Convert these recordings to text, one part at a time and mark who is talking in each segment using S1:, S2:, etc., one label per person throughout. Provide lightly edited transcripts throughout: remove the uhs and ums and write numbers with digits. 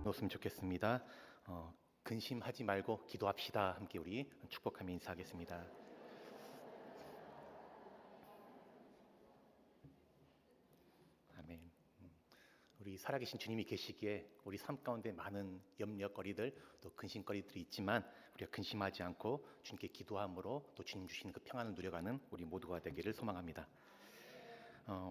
S1: 놓았으면 좋겠습니다. 근심하지 말고 기도합시다. 함께 우리 축복하며 인사하겠습니다. 아멘. 우리 살아계신 주님이 계시기에 우리 삶 가운데 많은 염려거리들 또 근심거리들이 있지만 우리가 근심하지 않고 주님께 기도함으로 또 주님 주시는 그 평안을 누려가는 우리 모두가 되기를 소망합니다.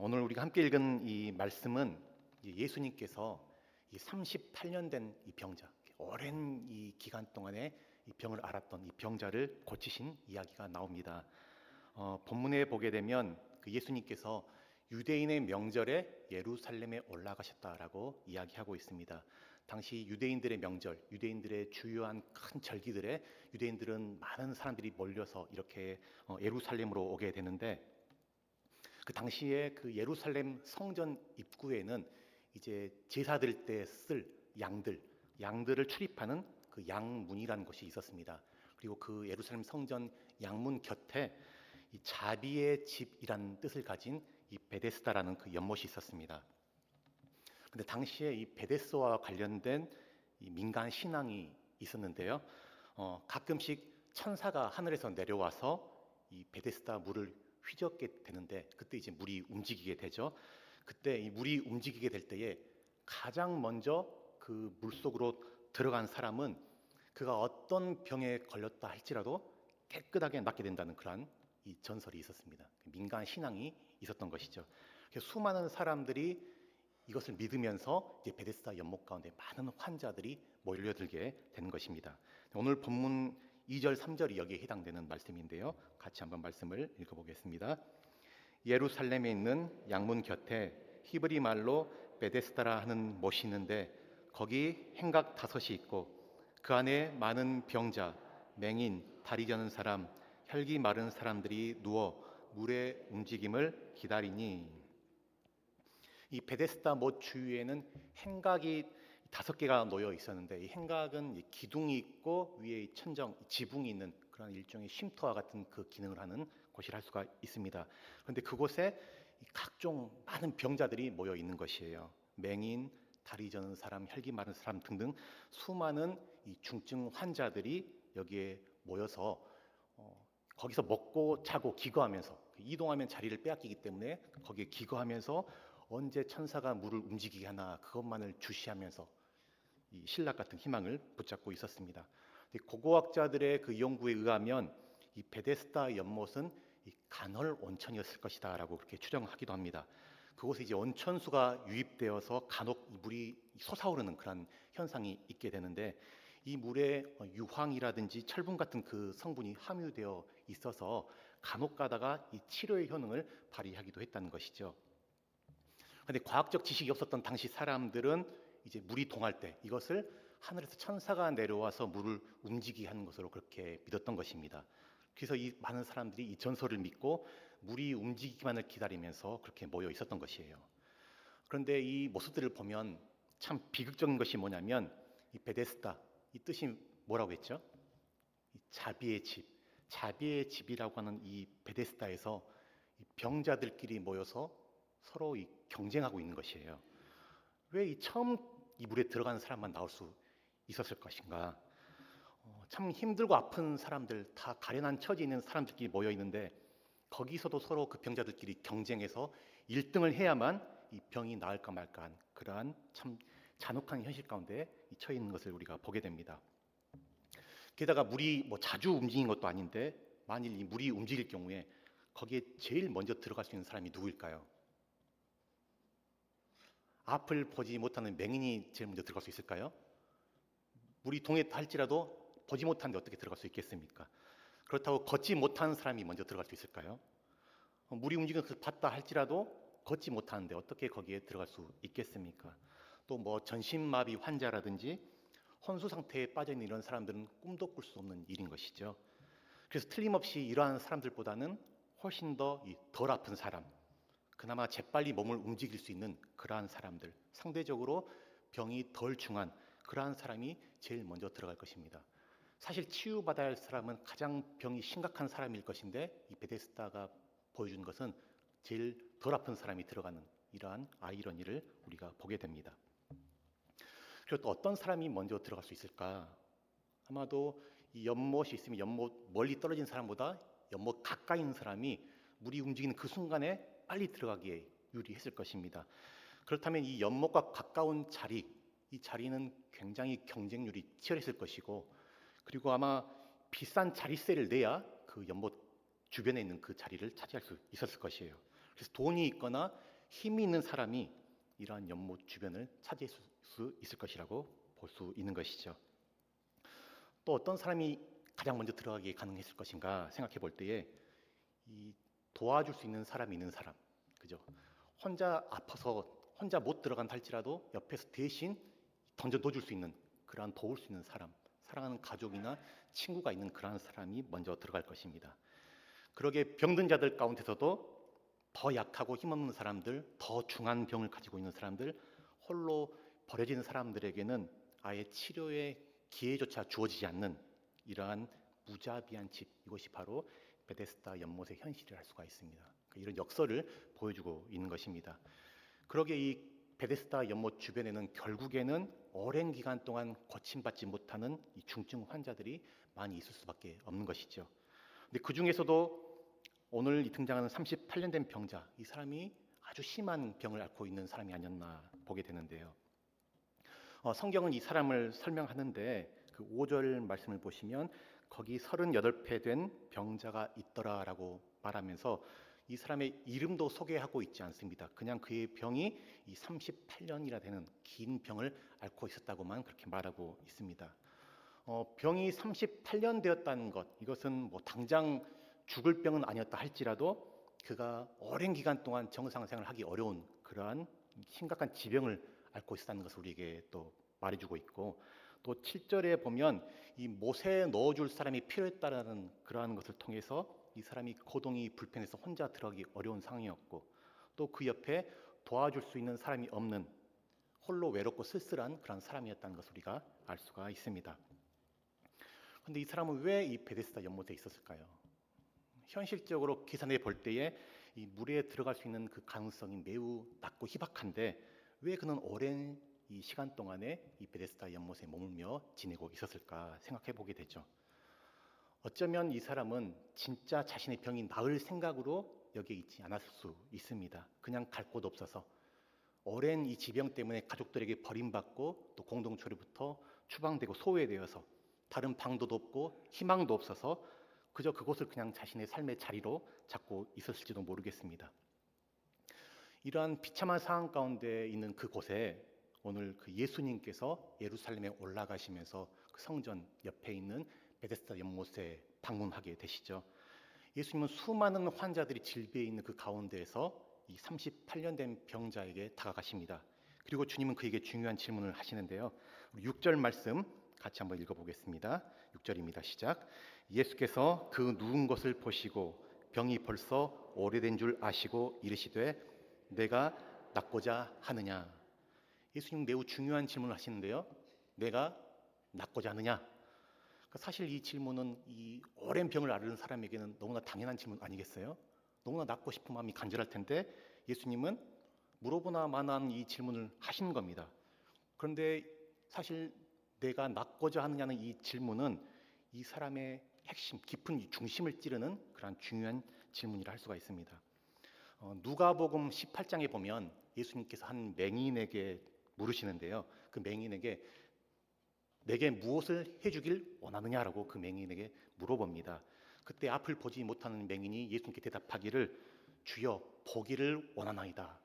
S1: 오늘 우리가 함께 읽은 이 말씀은 예수님께서 이 38년 된 이 병자, 오랜 이 기간 동안에 이 병을 앓았던 이 병자를 고치신 이야기가 나옵니다. 본문에 보게 되면 그 예수님께서 유대인의 명절에 예루살렘에 올라가셨다라고 이야기하고 있습니다. 당시 유대인들의 명절, 유대인들의 주요한 큰 절기들에 유대인들은 많은 사람들이 몰려서 이렇게 예루살렘으로 오게 되는데, 그 당시에 그 예루살렘 성전 입구에는 이제 제사드릴 때 쓸 양들을 출입하는 그 양문이라는 곳이 있었습니다. 그리고 그 예루살렘 성전 양문 곁에 이 자비의 집이라는 뜻을 가진 이 베데스다라는 그 연못이 있었습니다. 근데 당시에 이 베데스와 관련된 이 민간 신앙이 있었는데요. 가끔씩 천사가 하늘에서 내려와서 이 베데스다 물을 휘젓게 되는데, 그때 이제 물이 움직이게 되죠. 그때 이 물이 움직이게 될 때에 가장 먼저 그 물속으로 들어간 사람은 그가 어떤 병에 걸렸다 할지라도 깨끗하게 낫게 된다는 그러한 이 전설이 있었습니다. 민간 신앙이 있었던 것이죠. 그래서 수많은 사람들이 이것을 믿으면서 이제 베데스다 연못 가운데 많은 환자들이 몰려들게 되는 것입니다. 오늘 본문 2절, 3절이 여기에 해당되는 말씀인데요. 같이 한번 말씀을 읽어보겠습니다. 예루살렘에 있는 양문 곁에 히브리 말로 베데스다라 하는 못이 있는데 거기 행각 5이 있고 그 안에 많은 병자, 맹인, 다리 저는 사람, 혈기 마른 사람들이 누워 물의 움직임을 기다리니. 이 베데스다 못 주위에는 행각이 5개가 놓여 있었는데, 이 행각은 이 기둥이 있고 위에 이 천정, 지붕이 있는 그런 일종의 쉼터와 같은 그 기능을 하는 곳이라 할 수가 있습니다. 그런데 그곳에 각종 많은 병자들이 모여 있는 것이에요. 맹인, 다리 저는 사람, 혈기 마른 사람 등등 수많은 이 중증 환자들이 여기에 모여서 거기서 먹고 자고 기거하면서, 이동하면 자리를 빼앗기기 때문에 거기에 기거하면서 언제 천사가 물을 움직이게 하나 그것만을 주시하면서 이 신락 같은 희망을 붙잡고 있었습니다. 고고학자들의 그 연구에 의하면 이 베데스다 연못은 이 간헐 온천이었을 것이다라고 그렇게 추정하기도 합니다. 그곳에 이제 온천수가 유입되어서 간혹 물이 솟아오르는 그런 현상이 있게 되는데, 이 물에 유황이라든지 철분 같은 그 성분이 함유되어 있어서 간혹 가다가 이 치료의 효능을 발휘하기도 했다는 것이죠. 그런데 과학적 지식이 없었던 당시 사람들은 이제 물이 동할 때 이것을 하늘에서 천사가 내려와서 물을 움직이게 하는 것으로 그렇게 믿었던 것입니다. 그래서 이 많은 사람들이 이 전설을 믿고 물이 움직이기만을 기다리면서 그렇게 모여 있었던 것이에요. 그런데 이 모습들을 보면 참 비극적인 것이 뭐냐면, 이 베데스다, 이 뜻이 뭐라고 했죠? 이 자비의 집, 자비의 집이라고 하는 이 베데스다에서 이 병자들끼리 모여서 서로 이 경쟁하고 있는 것이에요. 왜 이 처음 이 물에 들어가는 사람만 나올 수 있었을 것인가? 참 힘들고 아픈 사람들, 다 가련한 처지에 있는 사람들끼리 모여 있는데 거기서도 서로 그 병자들끼리 경쟁해서 1등을 해야만 이 병이 나을까 말까 한 그러한 참 잔혹한 현실 가운데 처해 있는 것을 우리가 보게 됩니다. 게다가 물이 뭐 자주 움직이는 것도 아닌데 만일 이 물이 움직일 경우에 거기에 제일 먼저 들어갈 수 있는 사람이 누구일까요? 앞을 보지 못하는 맹인이 제일 먼저 들어갈 수 있을까요? 물이 동했다 할지라도 보지 못하는데 어떻게 들어갈 수 있겠습니까? 그렇다고 걷지 못하는 사람이 먼저 들어갈 수 있을까요? 물이 움직이는 것을 봤다 할지라도 걷지 못하는데 어떻게 거기에 들어갈 수 있겠습니까? 또 뭐 전신마비 환자라든지 혼수 상태에 빠져 있는 이런 사람들은 꿈도 꿀 수 없는 일인 것이죠. 그래서 틀림없이 이러한 사람들보다는 훨씬 더 덜 아픈 사람, 그나마 재빨리 몸을 움직일 수 있는 그러한 사람들, 상대적으로 병이 덜 중한 그러한 사람이 제일 먼저 들어갈 것입니다. 사실 치유받아야 할 사람은 가장 병이 심각한 사람일 것인데, 이 베데스다가 보여주는 것은 제일 덜 아픈 사람이 들어가는 이러한 아이러니를 우리가 보게 됩니다. 그리고 또 어떤 사람이 먼저 들어갈 수 있을까? 아마도 이 연못이 있으면 연못 멀리 떨어진 사람보다 연못 가까이 있는 사람이 물이 움직이는 그 순간에 빨리 들어가기에 유리했을 것입니다. 그렇다면 이 연못과 가까운 자리, 이 자리는 굉장히 경쟁률이 치열했을 것이고, 그리고 아마 비싼 자리세를 내야 그 연못 주변에 있는 그 자리를 차지할 수 있었을 것이에요. 그래서 돈이 있거나 힘이 있는 사람이 이러한 연못 주변을 차지할 수 있을 것이라고 볼 수 있는 것이죠. 또 어떤 사람이 가장 먼저 들어가기에 가능했을 것인가 생각해 볼 때에 이 도와줄 수 있는 사람이 있는 사람, 그죠? 혼자 아파서 혼자 못 들어간다 할지라도 옆에서 대신 던져 넣어줄 수 있는 그러한 도울 수 있는 사람, 사랑하는 가족이나 친구가 있는 그러한 사람이 먼저 들어갈 것입니다. 그러게 병든 자들 가운데서도 더 약하고 힘없는 사람들, 더 중한 병을 가지고 있는 사람들, 홀로 버려지는 사람들에게는 아예 치료의 기회조차 주어지지 않는 이러한 무자비한 집, 이것이 바로 베데스다 연못의 현실이라 할 수가 있습니다. 이런 역설을 보여주고 있는 것입니다. 그러게 이 베데스다 연못 주변에는 결국에는 오랜 기간 동안 고침받지 못하는 이 중증 환자들이 많이 있을 수밖에 없는 것이죠. 근데 그 중에서도 오늘 이 등장하는 38년 된 병자, 이 사람이 아주 심한 병을 앓고 있는 사람이 아니었나 보게 되는데요. 성경은 이 사람을 설명하는데 그 5절 말씀을 보시면 거기 38회 된 병자가 있더라라고 말하면서 이 사람의 이름도 소개하고 있지 않습니다. 그냥 그의 병이 이 38년이나 되는 긴 병을 앓고 있었다고만 그렇게 말하고 있습니다. 병이 38년 되었다는 것, 이것은 뭐 당장 죽을 병은 아니었다 할지라도 그가 오랜 기간 동안 정상생활을 하기 어려운 그러한 심각한 지병을 앓고 있었다는 것을 우리에게 또 말해주고 있고, 또 7절에 보면 이 못에 넣어줄 사람이 필요했다라는 그러한 것을 통해서 이 사람이 거동이 불편해서 혼자 들어가기 어려운 상황이었고, 또 그 옆에 도와줄 수 있는 사람이 없는 홀로 외롭고 쓸쓸한 그런 사람이었다는 것을 우리가 알 수가 있습니다. 그런데 이 사람은 왜 이 베데스다 연못에 있었을까요? 현실적으로 계산해 볼 때에 이 물에 들어갈 수 있는 그 가능성이 매우 낮고 희박한데 왜 그는 오랜 이 시간 동안에 이 베데스다 연못에 머물며 지내고 있었을까 생각해 보게 되죠. 어쩌면 이 사람은 진짜 자신의 병이 나을 생각으로 여기에 있지 않았을 수 있습니다. 그냥 갈 곳 없어서 오랜 이 지병 때문에 가족들에게 버림받고 또 공동체로부터 추방되고 소외되어서 다른 방도도 없고 희망도 없어서 그저 그곳을 그냥 자신의 삶의 자리로 잡고 있었을지도 모르겠습니다. 이러한 비참한 상황 가운데 있는 그곳에 오늘 그 예수님께서 예루살렘에 올라가시면서 그 성전 옆에 있는 베데스다 연못에 방문하게 되시죠. 예수님은 수많은 환자들이 질비해 있는 그 가운데에서 이 38년 된 병자에게 다가가십니다. 그리고 주님은 그에게 중요한 질문을 하시는데요. 우리 6절 말씀 같이 한번 읽어보겠습니다. 6절입니다. 시작. 예수께서 그 누운 것을 보시고 병이 벌써 오래된 줄 아시고 이르시되 내가 낫고자 하느냐. 예수님 매우 중요한 질문을 하시는데요. 내가 낫고자 하느냐. 사실 이 질문은 이 오랜 병을 앓는 사람에게는 너무나 당연한 질문 아니겠어요? 너무나 낫고 싶은 마음이 간절할 텐데 예수님은 물어보나 마나한 이 질문을 하시는 겁니다. 그런데 사실 내가 낫고자 하느냐는 이 질문은 이 사람의 핵심, 깊은 이 중심을 찌르는 그런 중요한 질문이라 할 수가 있습니다. 누가복음 18장에 보면 예수님께서 한 맹인에게 물으시는데요. 그 맹인에게 내게 무엇을 해주길 원하느냐라고 그 맹인에게 물어봅니다. 그때 앞을 보지 못하는 맹인이 예수님께 대답하기를 주여 보기를 원하나이다.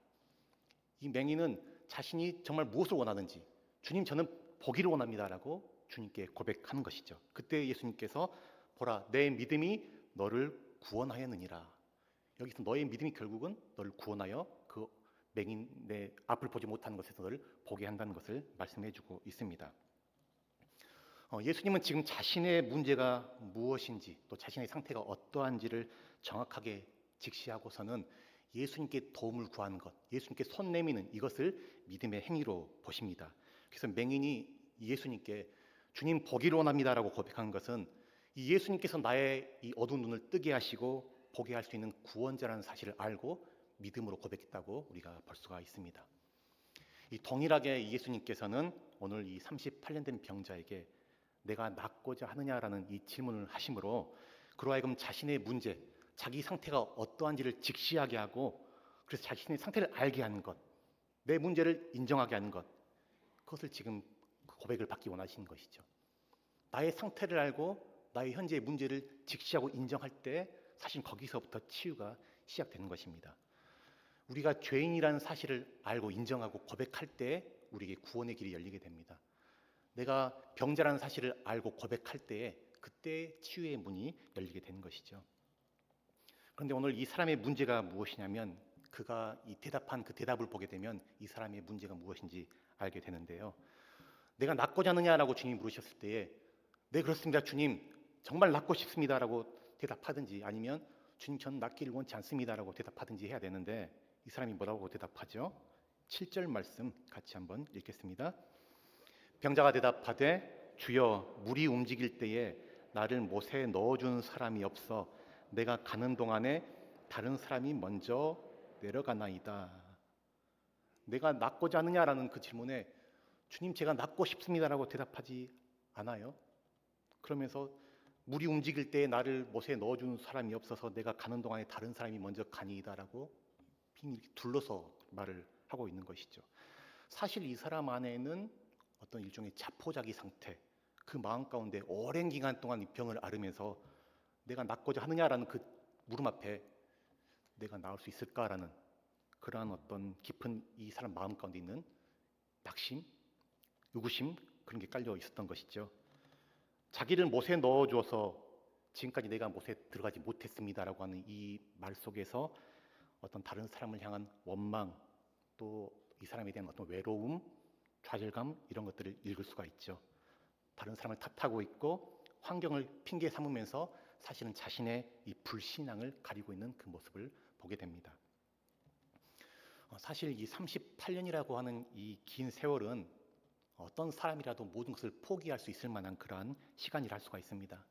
S1: 이 맹인은 자신이 정말 무엇을 원하는지 주님 저는 보기를 원합니다라고 주님께 고백하는 것이죠. 그때 예수님께서 보라 내 믿음이 너를 구원하였느니라. 여기서 너의 믿음이 결국은 너를 구원하여 그 맹인의 앞을 보지 못하는 것에서 너를 보게 한다는 것을 말씀해주고 있습니다. 예수님은 지금 자신의 문제가 무엇인지 또 자신의 상태가 어떠한지를 정확하게 직시하고서는 예수님께 도움을 구하는 것, 예수님께 손 내미는 이것을 믿음의 행위로 보십니다. 그래서 맹인이 예수님께 주님 보기를 원합니다라고 고백한 것은 이 예수님께서 나의 이 어두운 눈을 뜨게 하시고 보게 할 수 있는 구원자라는 사실을 알고 믿음으로 고백했다고 우리가 볼 수가 있습니다. 이 동일하게 예수님께서는 오늘 이 38년 된 병자에게 내가 낫고자 하느냐라는 이 질문을 하심으로 그로 하여금 자신의 문제, 자기 상태가 어떠한지를 직시하게 하고 그래서 자신의 상태를 알게 하는 것, 내 문제를 인정하게 하는 것, 그것을 지금 고백을 받기 원하시는 것이죠. 나의 상태를 알고 나의 현재의 문제를 직시하고 인정할 때 사실 거기서부터 치유가 시작되는 것입니다. 우리가 죄인이라는 사실을 알고 인정하고 고백할 때 우리에게 구원의 길이 열리게 됩니다. 내가 병자라는 사실을 알고 고백할 때에 그때 치유의 문이 열리게 되는 것이죠. 그런데 오늘 이 사람의 문제가 무엇이냐면 그가 이 대답한 그 대답을 보게 되면 이 사람의 문제가 무엇인지 알게 되는데요. 내가 낫고자 하느냐라고 주님이 물으셨을 때에 네 그렇습니다 주님 정말 낫고 싶습니다라고 대답하든지 아니면 주님 저는 낫기를 원치 않습니다라고 대답하든지 해야 되는데 이 사람이 뭐라고 대답하죠? 7절 말씀 같이 한번 읽겠습니다. 병자가 대답하되 주여 물이 움직일 때에 나를 못에 넣어준 사람이 없어 내가 가는 동안에 다른 사람이 먼저 내려가나이다. 내가 낫고자 하느냐라는 그 질문에 주님 제가 낫고 싶습니다라고 대답하지 않아요. 그러면서 물이 움직일 때에 나를 못에 넣어준 사람이 없어서 내가 가는 동안에 다른 사람이 먼저 가니이다라고 이렇게 둘러서 말을 하고 있는 것이죠. 사실 이 사람 안에는 어떤 일종의 자포자기 상태, 그 마음 가운데 오랜 기간 동안 이 병을 앓으면서 내가 낫고자 하느냐라는 그 물음 앞에 내가 나을 수 있을까라는 그러한 어떤 깊은 이 사람 마음 가운데 있는 낙심, 의구심 그런 게 깔려 있었던 것이죠. 자기를 못에 넣어줘서 지금까지 내가 못에 들어가지 못했습니다라고 하는 이 말 속에서 어떤 다른 사람을 향한 원망 또 이 사람에 대한 어떤 외로움, 좌절감 이런 것들을 읽을 수가 있죠. 다른 사람을 탓하고 있고 환경을 핑계 삼으면서 사실은 자신의 이 불신앙을 가리고 있는 그 모습을 보게 됩니다. 사실 이 38년이라고 하는 이 긴 세월은 어떤 사람이라도 모든 것을 포기할 수 있을 만한 그러한 시간이라 할 수가 있습니다.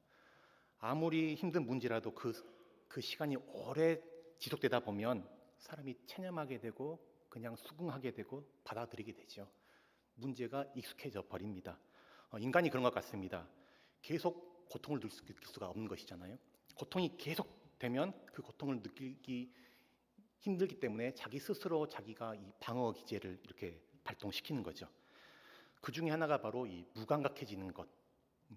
S1: 아무리 힘든 문제라도 그 시간이 오래 지속되다 보면 사람이 체념하게 되고 그냥 수긍하게 되고 받아들이게 되죠. 문제가 익숙해져 버립니다. 인간이 그런 것 같습니다. 계속 고통을 느낄 수가 없는 것이잖아요. 고통이 계속되면 그 고통을 느끼기 힘들기 때문에 자기 스스로 자기가 이 방어 기제를 이렇게 발동시키는 거죠. 그 중에 하나가 바로 이 무감각해지는 것,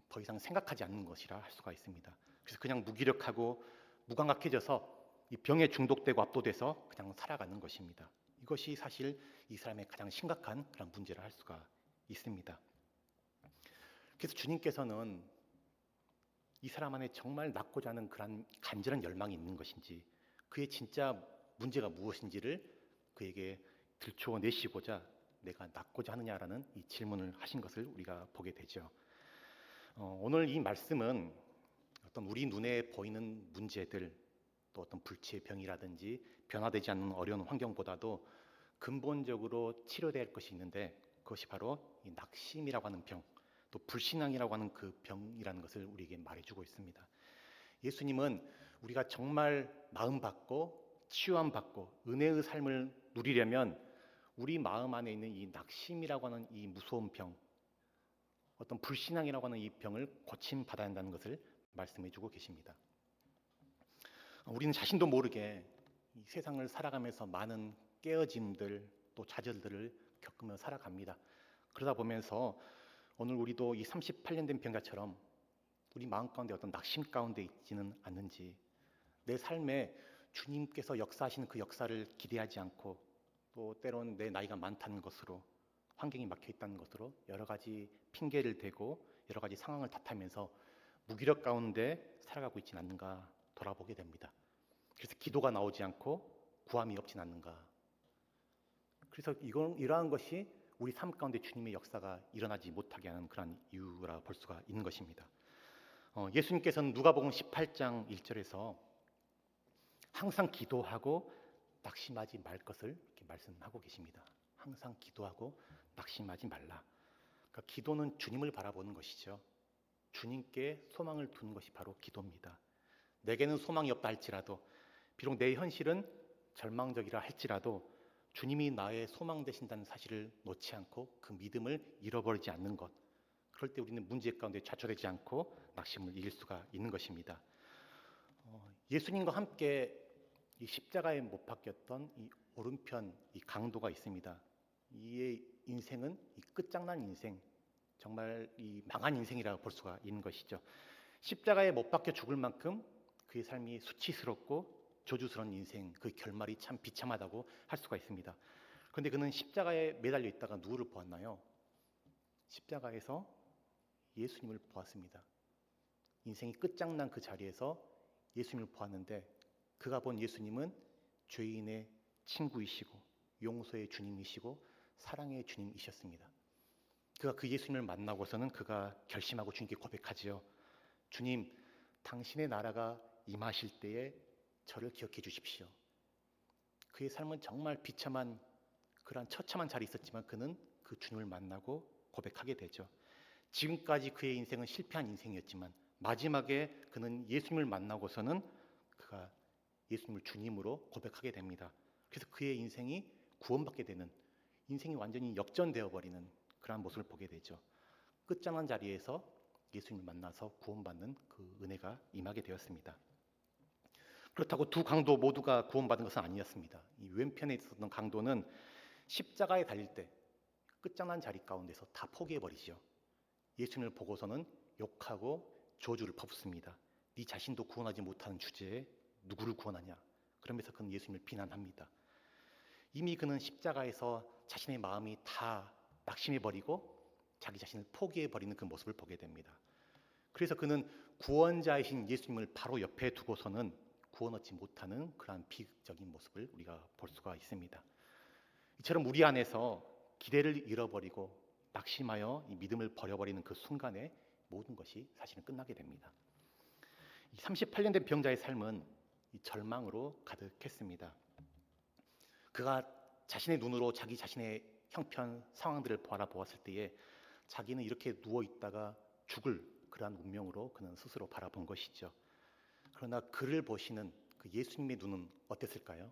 S1: 더 이상 생각하지 않는 것이라 할 수가 있습니다. 그래서 그냥 무기력하고 무감각해져서 이 병에 중독되고 압도돼서 그냥 살아가는 것입니다. 이것이 사실 이 사람의 가장 심각한 그런 문제라 할 수가 있습니다. 그래서 주님께서는 이 사람 안에 정말 낫고자 하는 그런 간절한 열망이 있는 것인지 그의 진짜 문제가 무엇인지를 그에게 들춰내시고자 내가 낫고자 하느냐라는 이 질문을 하신 것을 우리가 보게 되죠. 오늘 이 말씀은 어떤 우리 눈에 보이는 문제들 또 어떤 불치의 병이라든지 변화되지 않는 어려운 환경보다도 근본적으로 치료돼야 할 것이 있는데 그것이 바로 이 낙심이라고 하는 병, 또 불신앙이라고 하는 그 병이라는 것을 우리에게 말해주고 있습니다. 예수님은 우리가 정말 나음받고 치유함받고 은혜의 삶을 누리려면 우리 마음 안에 있는 이 낙심이라고 하는 이 무서운 병, 어떤 불신앙이라고 하는 이 병을 고침받아야 한다는 것을 말씀해주고 계십니다. 우리는 자신도 모르게 이 세상을 살아가면서 많은 깨어짐들 또 좌절들을 겪으며 살아갑니다. 그러다 보면서 오늘 우리도 이 38년 된 병자처럼 우리 마음 가운데 어떤 낙심 가운데 있지는 않는지 내 삶에 주님께서 역사하시는 그 역사를 기대하지 않고 또 때로는 내 나이가 많다는 것으로 환경이 막혀 있다는 것으로 여러 가지 핑계를 대고 여러 가지 상황을 탓하면서 무기력 가운데 살아가고 있지는 않는가 돌아보게 됩니다. 그래서 기도가 나오지 않고 구함이 없진 않는가. 그래서 이러한 것이 우리 삶 가운데 주님의 역사가 일어나지 못하게 하는 그런 이유라 볼 수가 있는 것입니다. 예수님께서는 누가복음 18장 1절에서 항상 기도하고 낙심하지 말 것을 이렇게 말씀하고 계십니다. 항상 기도하고 낙심하지 말라. 그러니까 기도는 주님을 바라보는 것이죠. 주님께 소망을 두는 것이 바로 기도입니다. 내게는 소망이 없다 할지라도 비록 내 현실은 절망적이라 할지라도 주님이 나의 소망 되신다는 사실을 놓지 않고 그 믿음을 잃어버리지 않는 것. 그럴 때 우리는 문제 가운데 좌초되지 않고 낙심을 이길 수가 있는 것입니다. 예수님과 함께 이 십자가에 못 박혔던 이 오른편 이 강도가 있습니다. 이의 인생은 이 끝장난 인생, 정말 이 망한 인생이라고 볼 수가 있는 것이죠. 십자가에 못 박혀 죽을 만큼 그의 삶이 수치스럽고 저주스러운 인생, 그 결말이 참 비참하다고 할 수가 있습니다. 그런데 그는 십자가에 매달려 있다가 누구를 보았나요? 십자가에서 예수님을 보았습니다. 인생이 끝장난 그 자리에서 예수님을 보았는데 그가 본 예수님은 죄인의 친구이시고 용서의 주님이시고 사랑의 주님이셨습니다. 그가 그 예수님을 만나고서는 그가 결심하고 주님께 고백하지요. 주님, 당신의 나라가 임하실 때에 저를 기억해 주십시오. 그의 삶은 정말 비참한 그러한 처참한 자리에 있었지만 그는 그 주님을 만나고 고백하게 되죠. 지금까지 그의 인생은 실패한 인생이었지만 마지막에 그는 예수님을 만나고서는 그가 예수님을 주님으로 고백하게 됩니다. 그래서 그의 인생이 구원받게 되는, 인생이 완전히 역전되어 버리는 그러한 모습을 보게 되죠. 끝장난 자리에서 예수님을 만나서 구원받는 그 은혜가 임하게 되었습니다. 그렇다고 두 강도 모두가 구원받은 것은 아니었습니다. 이 왼편에 있었던 강도는 십자가에 달릴 때 끝장난 자리 가운데서 다 포기해버리죠. 예수님을 보고서는 욕하고 저주를 퍼붓습니다. 네 자신도 구원하지 못하는 주제에 누구를 구원하냐. 그러면서 그는 예수님을 비난합니다. 이미 그는 십자가에서 자신의 마음이 다 낙심해버리고 자기 자신을 포기해버리는 그 모습을 보게 됩니다. 그래서 그는 구원자이신 예수님을 바로 옆에 두고서는 구원 얻지 못하는 그러한 비극적인 모습을 우리가 볼 수가 있습니다. 이처럼 우리 안에서 기대를 잃어버리고 낙심하여 이 믿음을 버려버리는 그 순간에 모든 것이 사실은 끝나게 됩니다. 38년 된 병자의 삶은 이 절망으로 가득했습니다. 그가 자신의 눈으로 자기 자신의 형편 상황들을 바라보았을 때에 자기는 이렇게 누워 있다가 죽을 그러한 운명으로 그는 스스로 바라본 것이죠. 그러나 그를 보시는 그 예수님의 눈은 어땠을까요?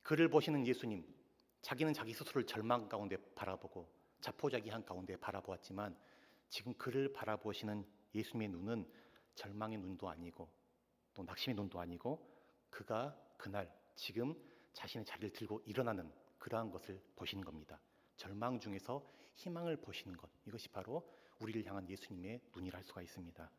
S1: 그를 보시는 예수님, 자기는 자기 스스로를 절망 가운데 바라보고 자포자기한 가운데 바라보았지만 지금 그를 바라보시는 예수님의 눈은 절망의 눈도 아니고 또 낙심의 눈도 아니고 그가 그날 지금 자신의 자리를 들고 일어나는 그러한 것을 보시는 겁니다. 절망 중에서 희망을 보시는 것, 이것이 바로 우리를 향한 예수님의 눈이라 할 수가 있습니다.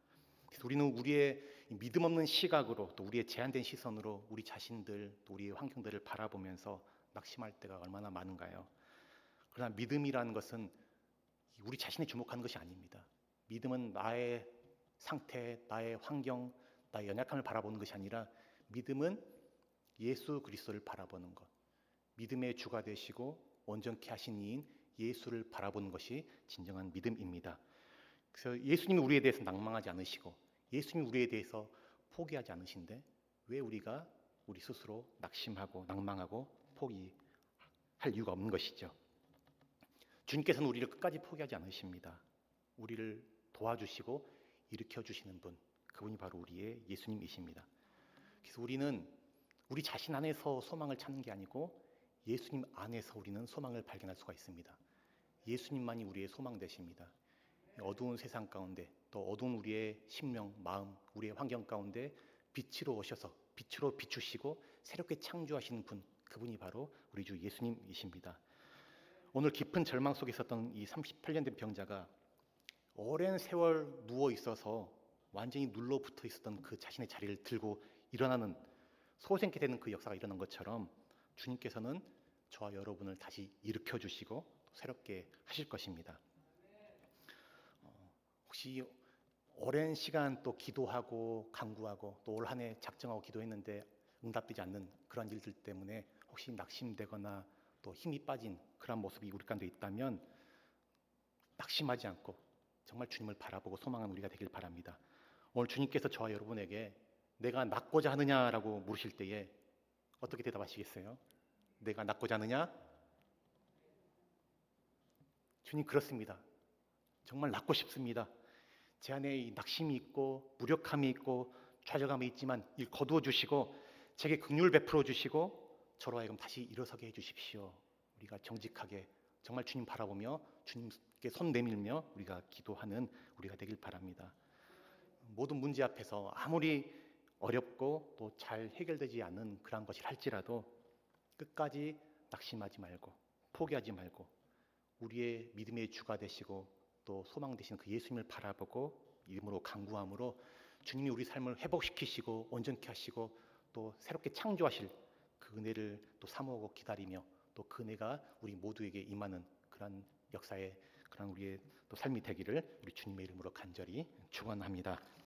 S1: 그래서 우리는 우리의 믿음 없는 시각으로 또 우리의 제한된 시선으로 우리 자신들 또 우리의 환경들을 바라보면서 낙심할 때가 얼마나 많은가요? 그러나 믿음이라는 것은 우리 자신에 주목하는 것이 아닙니다. 믿음은 나의 상태, 나의 환경, 나의 연약함을 바라보는 것이 아니라 믿음은 예수 그리스도를 바라보는 것, 믿음의 주가 되시고 온전케 하신 이인 예수를 바라보는 것이 진정한 믿음입니다. 그래서 예수님이 우리에 대해서 낭망하지 않으시고 예수님이 우리에 대해서 포기하지 않으신데 왜 우리가 우리 스스로 낙심하고 낭망하고 포기할 이유가 없는 것이죠. 주님께서는 우리를 끝까지 포기하지 않으십니다. 우리를 도와주시고 일으켜주시는 분, 그분이 바로 우리의 예수님이십니다. 그래서 우리는 우리 자신 안에서 소망을 찾는 게 아니고 예수님 안에서 우리는 소망을 발견할 수가 있습니다. 예수님만이 우리의 소망 되십니다. 어두운 세상 가운데 또 어두운 우리의 심령, 마음, 우리의 환경 가운데 빛으로 오셔서 빛으로 비추시고 새롭게 창조하시는 분, 그분이 바로 우리 주 예수님이십니다. 오늘 깊은 절망 속에 있었던 이 38년 된 병자가 오랜 세월 누워 있어서 완전히 눌러붙어 있었던 그 자신의 자리를 들고 일어나는 소생케 되는 그 역사가 일어난 것처럼 주님께서는 저와 여러분을 다시 일으켜 주시고 새롭게 하실 것입니다. 혹시 오랜 시간 또 기도하고 간구하고 또 올 한 해 작정하고 기도했는데 응답되지 않는 그런 일들 때문에 혹시 낙심되거나 또 힘이 빠진 그런 모습이 우리 가운데 있다면 낙심하지 않고 정말 주님을 바라보고 소망하는 우리가 되길 바랍니다. 오늘 주님께서 저와 여러분에게 내가 낫고자 하느냐라고 물으실 때에 어떻게 대답하시겠어요? 내가 낫고자 하느냐? 주님, 그렇습니다. 정말 낫고 싶습니다. 제 안에 이 낙심이 있고 무력함이 있고 좌절감이 있지만 이 거두어 주시고 제게 긍휼을 베풀어 주시고 저로 하여금 다시 일어서게 해주십시오. 우리가 정직하게 정말 주님 바라보며 주님께 손 내밀며 우리가 기도하는 우리가 되길 바랍니다. 모든 문제 앞에서 아무리 어렵고 또 잘 해결되지 않는 그러한 것이 할지라도 끝까지 낙심하지 말고 포기하지 말고 우리의 믿음의 주가 되시고 또 소망 되신 그 예수님을 바라보고 이름으로 간구함으로 주님이 우리 삶을 회복시키시고 온전케 하시고 또 새롭게 창조하실 그 은혜를 또 사모하고 기다리며 또 그 은혜가 우리 모두에게 임하는 그런 역사의 그런 우리의 또 삶이 되기를 우리 주님의 이름으로 간절히 축원합니다.